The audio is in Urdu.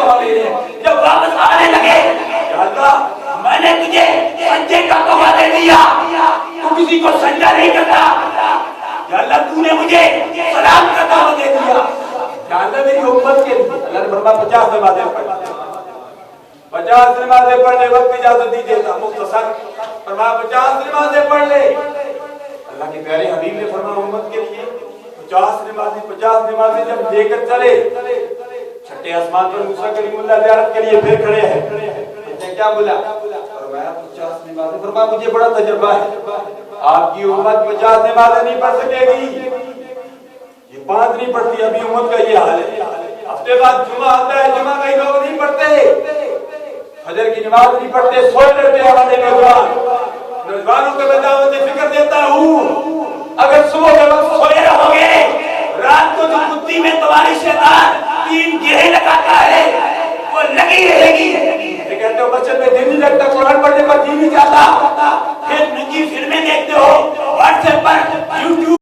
تحفہ دے رہے ہیں. جب واپس آنے لگے یا اللہ میں نے تجھے سجدے کا تحفہ دے دیا, تو کسی کو سجدہ نہیں کرتا. یا اللہ تو نے مجھے سلام کا تحفہ دے دیا. یا اللہ میری امت کے لیے اللہ نے فرمایا 50 نمازیں پڑھ, 50 نمازیں پڑھنے وقت اجازت دی دیتا مختصر. فرمایا 50 نمازیں پڑھ لے. اللہ کے پیارے حبیب نے فرمایا امت کے لیے 50 نمازیں جب لے کر چلے, چھٹے آسمان پر موسیٰ کلیم اللہ زیارت کے لیے پھر کھڑے ہیں. کیا بولا؟ فرمایا 50 نمازیں. فرمایا مجھے بڑا تجربہ ہے, آپ کی امت 50 نمازیں نہیں پڑھ سکے گی. یہ 5 نہیں پڑھتی, ابھی امت کا یہ حال ہے. ہفتے بعد جمعہ آتا ہے, جمعہ کئی لوگ نہیں پڑھتے, فجر کی نماز نہیں پڑھتے, سوئے رہتے ہیں ہمارے نوجوانوں کو میں دعوت فکر دیتا ہوں. اگر صبح کے وقت سوئے رہو گے, رات کو جو کتی میں تمہاری شیطان 3 گرہیں لگاتا ہے وہ لگی رہے گی. یہ کہتے ہو مسجد میں دل نہیں لگتا, قرآن پڑھنے پر دل نہیں جاتا, پھر ننگی فلمیں دیکھتے ہو, واٹس ایپ پر یوٹیوب